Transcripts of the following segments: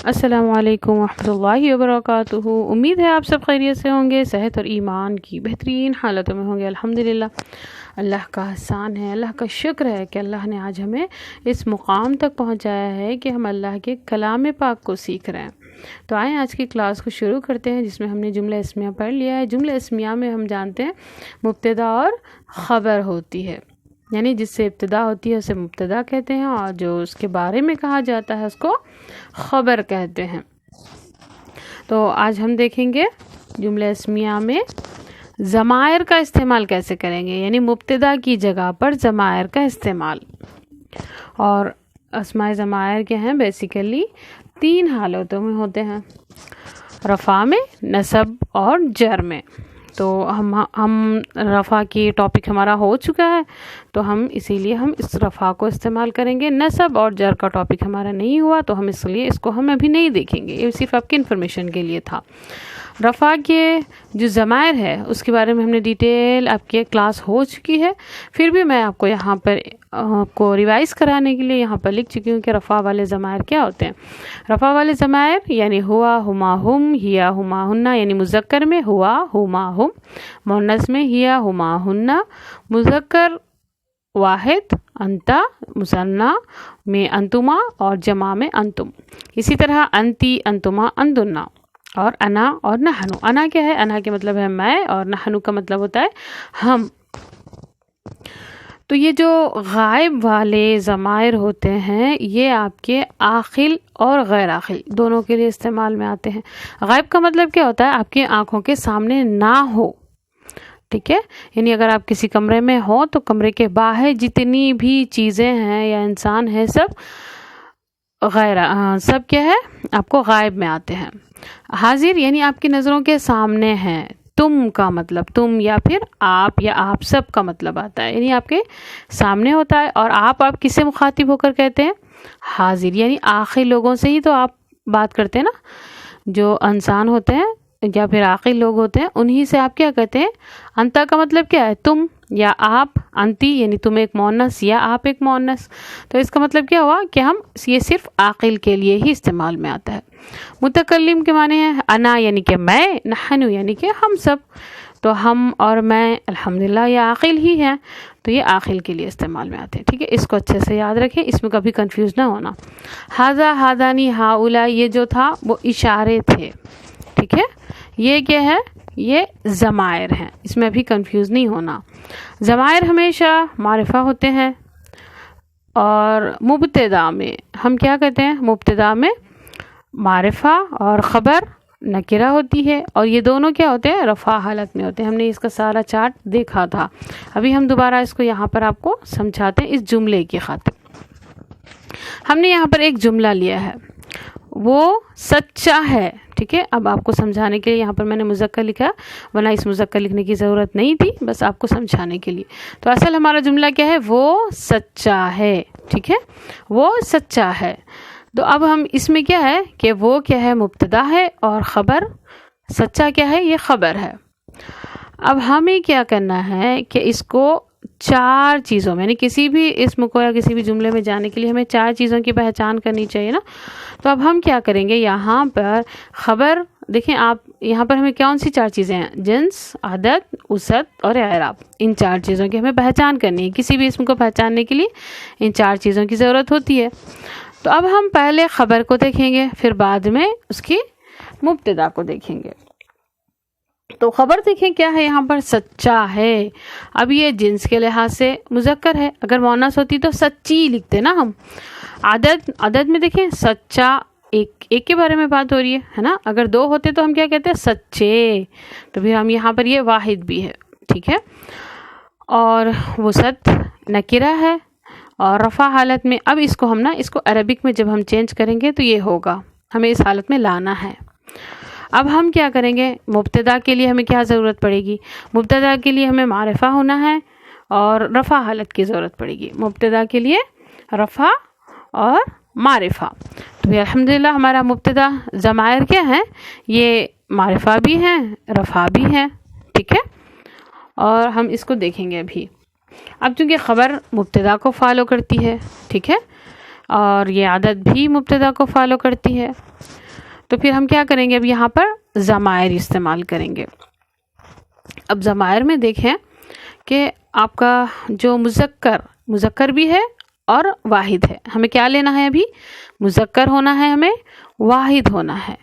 السلام علیکم ورحمۃ اللہ وبرکاتہ۔ امید ہے آپ سب خیریت سے ہوں گے، صحت اور ایمان کی بہترین حالتوں میں ہوں گے۔ الحمدللہ، اللہ کا احسان ہے، اللہ کا شکر ہے کہ اللہ نے آج ہمیں اس مقام تک پہنچایا ہے کہ ہم اللہ کے کلام پاک کو سیکھ رہے ہیں۔ تو آئیں آج کی کلاس کو شروع کرتے ہیں، جس میں ہم نے جملہ اسمیہ پڑھ لیا ہے۔ جملہ اسمیہ میں ہم جانتے ہیں مبتدا اور خبر ہوتی ہے، یعنی جس سے ابتدا ہوتی ہے اسے مبتدا کہتے ہیں، اور جو اس کے بارے میں کہا جاتا ہے اس کو خبر کہتے ہیں۔ تو آج ہم دیکھیں گے جملہ اسمیہ میں ضمائر کا استعمال کیسے کریں گے، یعنی مبتدا کی جگہ پر ضمائر کا استعمال۔ اور اسماء ضمائر کے ہیں بیسیکلی 3 حالتوں میں ہوتے ہیں، رفع میں، نصب اور جر میں۔ تو ہم رفع کی ٹاپک ہمارا ہو چکا ہے، تو اسی لیے ہم اس رفع کو استعمال کریں گے۔ نصب اور جر کا ٹاپک ہمارا نہیں ہوا، تو اس لیے اس کو ہم ابھی نہیں دیکھیں گے، یہ صرف آپ کی انفارمیشن کے لیے تھا۔ رفع کے جو ضمائر ہے اس کے بارے میں ہم نے ڈیٹیل آپ کے کلاس ہو چکی ہے، پھر بھی میں آپ کو یہاں پر آپ کو ریوائز کرانے کے لیے یہاں پر لکھ چکی ہوں کہ رفع والے ضمائر کیا ہوتے ہیں۔ رفع والے ضمائر یعنی ہوا، ہما، ہم، ہیا، ہما، ہنہ، یعنی مذکر میں ہوا، ہما، ہم، مؤنث میں ہیا، ہما، ہنہ، مذکر واحد انتا، مثنیٰ میں انتما اور جمع میں انتم۔ اسی طرح انتی، انتما، انتنا، اور انا اور نحنو۔ انا کیا ہے؟ انا کے مطلب ہے میں، اور نحنو کا مطلب ہوتا ہے ہم۔ تو یہ جو غائب والے ضمائر ہوتے ہیں یہ آپ کے عاقل اور غیر عاقل دونوں کے لیے استعمال میں آتے ہیں۔ غائب کا مطلب کیا ہوتا ہے؟ آپ کی آنکھوں کے سامنے نہ ہو، ٹھیک ہے؟ یعنی اگر آپ کسی کمرے میں ہو تو کمرے کے باہر جتنی بھی چیزیں ہیں یا انسان ہیں سب کیا ہے؟ آپ کو غائب میں آتے ہیں۔ حاضر یعنی آپ کی نظروں کے سامنے ہیں۔ تم کا مطلب تم یا پھر آپ یا آپ سب کا مطلب آتا ہے، یعنی آپ کے سامنے ہوتا ہے۔ اور آپ کس سے مخاطب ہو کر کہتے ہیں؟ حاضر، یعنی عاقل لوگوں سے ہی تو آپ بات کرتے ہیں نا، جو انسان ہوتے ہیں یا پھر عاقل لوگ ہوتے ہیں انہی سے آپ کیا کہتے ہیں؟ انتا کا مطلب کیا ہے؟ تم یا آپ۔ انتی یعنی تم ایک مؤنث یا آپ ایک مؤنث۔ تو اس کا مطلب کیا ہوا کہ یہ صرف عاقل کے لیے ہی استعمال میں آتا ہے۔ متکلم کے معنی ہے انا یعنی کہ میں، نحنو یعنی کہ ہم سب۔ تو ہم اور میں الحمدللہ یہ عاقل ہی ہیں، تو یہ عاقل کے لیے استعمال میں آتے ہیں، ٹھیک ہے؟ اس کو اچھے سے یاد رکھیں، اس میں کبھی کنفیوز نہ ہونا۔ ھذا، ھذانی، ھؤلاء یہ جو تھا وہ اشارے تھے، ٹھیک ہے؟ یہ کیا ہے؟ یہ ضمائر ہیں، اس میں ابھی کنفیوز نہیں ہونا۔ ضمائر ہمیشہ معرفہ ہوتے ہیں، اور مبتدا میں ہم کیا کہتے ہیں؟ مبتدا میں معرفہ اور خبر نکرہ ہوتی ہے، اور یہ دونوں کیا ہوتے ہیں؟ رفع حالت میں ہوتے ہیں۔ ہم نے اس کا سارا چارٹ دیکھا تھا، ابھی ہم دوبارہ اس کو یہاں پر آپ کو سمجھاتے ہیں اس جملے کی خاطر۔ ہم نے یہاں پر ایک جملہ لیا ہے، وہ سچا ہے، ٹھیک ہے؟ اب آپ کو سمجھانے کے لیے یہاں پر میں نے مذکر لکھا، ورنہ اس مذکر لکھنے کی ضرورت نہیں تھی، بس آپ کو سمجھانے کے لیے۔ تو اصل ہمارا جملہ کیا ہے؟ وہ سچا ہے، ٹھیک ہے؟ وہ سچا ہے۔ تو اب ہم اس میں کیا ہے کہ وہ کیا ہے؟ مبتدا ہے، اور خبر سچا کیا ہے؟ یہ خبر ہے۔ اب ہمیں کیا کرنا ہے کہ اس کو 4 چیزوں میں، یعنی کسی بھی اسم کو یا کسی بھی جملے میں جانے کے لیے ہمیں 4 چیزوں کی پہچان کرنی چاہیے نا۔ تو اب ہم کیا کریں گے؟ یہاں پر خبر دیکھیں آپ، یہاں پر ہمیں کون سی 4 چیزیں ہیں؟ جنس، عدد، وسعت اور اعراب۔ ان 4 چیزوں کی ہمیں پہچان کرنی ہے، کسی بھی اسم کو پہچاننے کے لیے ان 4 چیزوں کی ضرورت ہوتی ہے۔ تو اب ہم پہلے خبر کو دیکھیں گے، پھر بعد میں اس کی مبتدا کو دیکھیں گے۔ تو خبر دیکھیں کیا ہے یہاں پر؟ سچا ہے۔ اب یہ جنس کے لحاظ سے مذکر ہے، اگر مؤنث ہوتی تو سچی لکھتے نا ہم۔ عدد میں دیکھیں سچا، ایک کے بارے میں بات ہو رہی ہے نا، اگر 2 ہوتے تو ہم کیا کہتے ہیں؟ سچے۔ تو پھر ہم یہاں پر یہ واحد بھی ہے، ٹھیک ہے؟ اور وسعت نکرہ ہے، اور رفع حالت میں اب اس کو عربک میں جب ہم چینج کریں گے تو یہ ہوگا، ہمیں اس حالت میں لانا ہے۔ اب ہم کیا کریں گے؟ مبتدا کے لیے ہمیں کیا ضرورت پڑے گی؟ مبتدا کے لیے ہمیں معرفہ ہونا ہے اور رفع حالت کی ضرورت پڑے گی۔ مبتدا کے لیے رفع اور معرفہ۔ تو الحمدللہ ہمارا مبتدا ضمائر کیا ہیں؟ یہ معرفہ بھی ہیں، رفع بھی ہیں، ٹھیک ہے؟ اور ہم اس کو دیکھیں گے ابھی۔ اب چونکہ خبر مبتدا کو فالو کرتی ہے، ٹھیک ہے؟ اور یہ عدد بھی مبتدا کو فالو کرتی ہے. تو پھر ہم کیا کریں گے، اب یہاں پر ضمائر استعمال کریں گے. اب ضمائر میں دیکھیں کہ آپ کا جو مذکر بھی ہے اور واحد ہے. ہمیں کیا لینا ہے، ابھی مذکر ہونا ہے، ہمیں واحد ہونا ہے.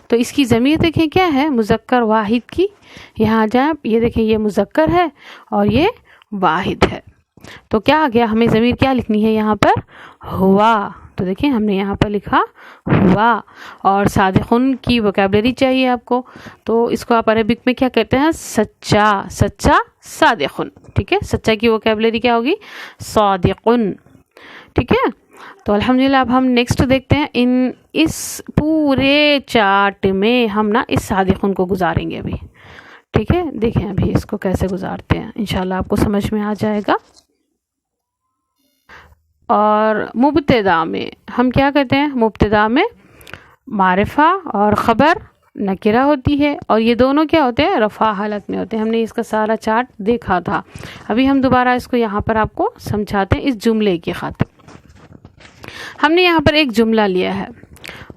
تو اس کی ضمیر دیکھیں کیا ہے، مذکر واحد کی. یہاں جائیں، یہ دیکھیں یہ مذکر ہے اور یہ واحد ہے. تو کیا آ گیا، ہمیں ضمیر کیا لکھنی ہے یہاں پر، ہوا. تو دیکھیں ہم نے یہاں پر لکھا ہوا. اور صادقن کی ووکیبلری چاہیے آپ کو، تو اس کو آپ عربک میں کیا کہتے ہیں، سچا. سچا صادقن. ٹھیک ہے، سچا کی ووکیبلری کیا ہوگی، صادقن. ٹھیک ہے. تو الحمدللہ اب ہم نیکسٹ دیکھتے ہیں. اس پورے چارٹ میں ہم نا اس صادقن کو گزاریں گے ابھی. ٹھیک ہے، دیکھیں ابھی اس کو کیسے گزارتے ہیں، انشاءاللہ آپ کو سمجھ میں آ جائے گا. اور مبتدا میں ہم کیا کہتے ہیں، مبتدا میں معرفہ اور خبر نکرہ ہوتی ہے، اور یہ دونوں کیا ہوتے ہیں، رفع حالت میں ہوتے ہیں. ہم نے اس کا سارا چارٹ دیکھا تھا. ابھی ہم دوبارہ اس کو یہاں پر آپ کو سمجھاتے ہیں اس جملے کی خاطر. ہم نے یہاں پر ایک جملہ لیا ہے،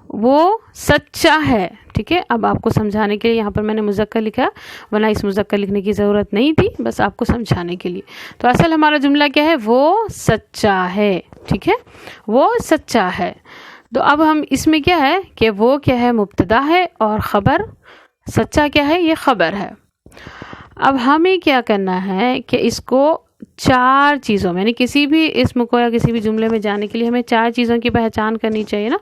وہ سچا ہے. ٹھیک ہے، اب آپ کو سمجھانے کے لیے یہاں پر میں نے مذکر لکھا، ورنہ اس مذکر لکھنے کی ضرورت نہیں تھی، بس آپ کو سمجھانے کے لیے. تو اصل ہمارا جملہ کیا ہے، وہ سچا ہے. ٹھیک ہے، وہ سچا ہے. تو اب ہم اس میں کیا ہے کہ وہ کیا ہے، مبتدا ہے، اور خبر سچا کیا ہے، یہ خبر ہے. اب ہمیں کیا کرنا ہے کہ اس کو 4 چیزوں میں، یعنی کسی بھی اسم کو یا کسی بھی جملے میں جانے کے لیے ہمیں 4 چیزوں کی پہچان کرنی چاہیے نا.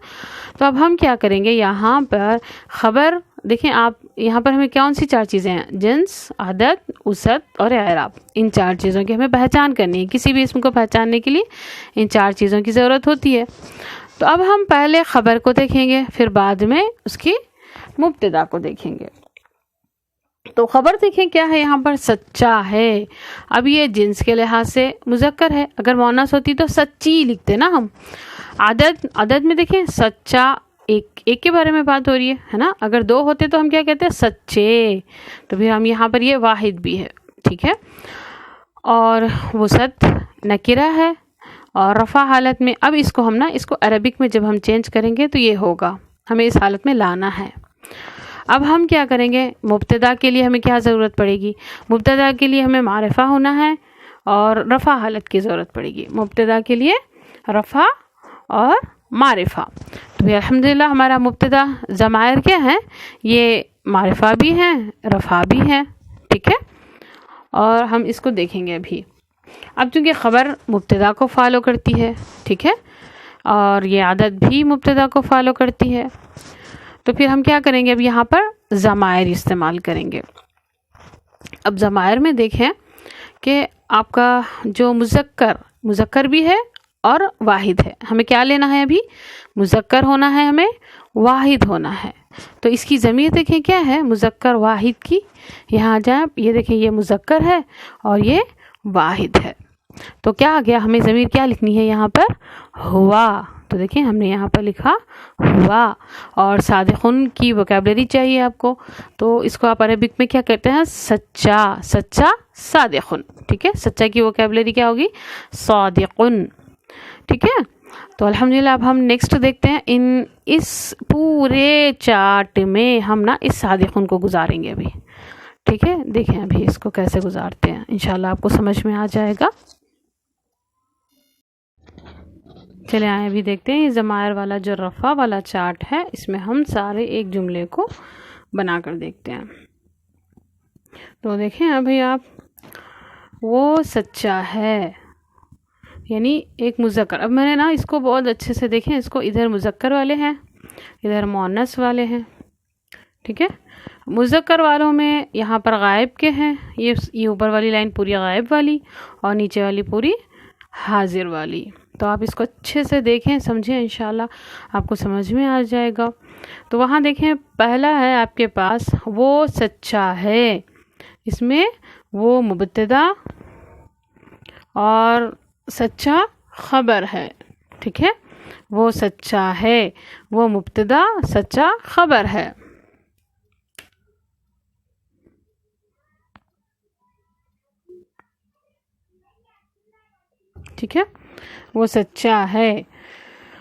تو اب ہم کیا کریں گے، یہاں پر خبر دیکھیں آپ، یہاں پر ہمیں کون سی 4 چیزیں ہیں، جنس، عدد، وسعت اور اعراب. ان 4 چیزوں کی ہمیں پہچان کرنی ہے. کسی بھی اسم کو پہچاننے کے لیے ان 4 چیزوں کی ضرورت ہوتی ہے. تو اب ہم پہلے خبر کو دیکھیں گے، پھر بعد میں اس کی مبتدا کو دیکھیں گے. تو خبر دیکھیں کیا ہے، یہاں پر سچا ہے. اب یہ جنس کے لحاظ سے مذکر ہے، اگر مؤنث ہوتی تو سچی لکھتے نا ہم. عدد میں دیکھیں سچا، ایک کے بارے میں بات ہو رہی ہے نا. اگر 2 ہوتے تو ہم کیا کہتے ہیں، سچے. تو پھر ہم یہاں پر یہ واحد بھی ہے. ٹھیک ہے. اور وسعت نکرہ ہے، اور رفع حالت میں. اب اس کو ہم نا، اس کو عربک میں جب ہم چینج کریں گے تو یہ ہوگا، ہمیں اس حالت میں لانا ہے. اب ہم کیا کریں گے، مبتدا کے لیے ہمیں کیا ضرورت پڑے گی، مبتدا کے لیے ہمیں معرفہ ہونا ہے اور رفع حالت کی ضرورت پڑے گی. مبتدا کے لیے رفع اور معرفہ. تو الحمدللہ ہمارا مبتدا ضمائر کیا ہیں، یہ معرفہ بھی ہیں، رفع بھی ہیں. ٹھیک ہے. اور ہم اس کو دیکھیں گے ابھی. اب چونکہ خبر مبتدا کو فالو کرتی ہے، ٹھیک ہے، اور یہ عدد بھی مبتدا کو فالو کرتی ہے، تو پھر ہم کیا کریں گے، اب یہاں پر ضمائر استعمال کریں گے. اب ضمائر میں دیکھیں کہ آپ کا جو مذکر بھی ہے اور واحد ہے. ہمیں کیا لینا ہے، ابھی مذکر ہونا ہے، ہمیں واحد ہونا ہے. تو اس کی ضمیر دیکھیں کیا ہے، مذکر واحد کی. یہاں جائیں، یہ دیکھیں یہ مذکر ہے اور یہ واحد ہے. تو کیا آ گیا، ہمیں ضمیر کیا لکھنی ہے یہاں پر، ہوا. تو دیکھیں ہم نے یہاں پر لکھا ہوا. اور صادقن کی ووکیبلری چاہیے آپ کو، تو اس کو آپ عربک میں کیا کہتے ہیں، سچا. سچا صادقن. ٹھیک ہے، سچا کی ووکیبلری کیا ہوگی، صادقن. ٹھیک ہے. تو الحمدللہ اب ہم نیکسٹ دیکھتے ہیں. اس پورے چارٹ میں ہم نا اس صادقن کو گزاریں گے ابھی. ٹھیک ہے، دیکھیں ابھی اس کو کیسے گزارتے ہیں، انشاءاللہ آپ کو سمجھ میں آ جائے گا. چلے آئیں ابھی دیکھتے ہیں یہ ضمائر والا جو رفع والا چارٹ ہے، اس میں ہم سارے ایک جملے کو بنا کر دیکھتے ہیں. تو دیکھیں ابھی آپ، وہ سچا ہے، یعنی ایک مذکر. اب میں نے نا اس کو بہت اچھے سے دیکھیں، اس کو ادھر مذکر والے ہیں، ادھر مؤنث والے ہیں. ٹھیک ہے. مذکر والوں میں یہاں پر غائب کے ہیں، یہ اوپر والی لائن پوری غائب والی اور نیچے والی پوری حاضر والی. تو آپ اس کو اچھے سے دیکھیں، سمجھیں، انشاءاللہ آپ کو سمجھ میں آ جائے گا. تو وہاں دیکھیں پہلا ہے آپ کے پاس وہ سچا ہے. اس میں وہ مبتدا اور سچا خبر ہے. ٹھیک ہے، وہ سچا ہے، وہ مبتدا، سچا خبر ہے. ٹھیک ہے، وہ سچا ہے.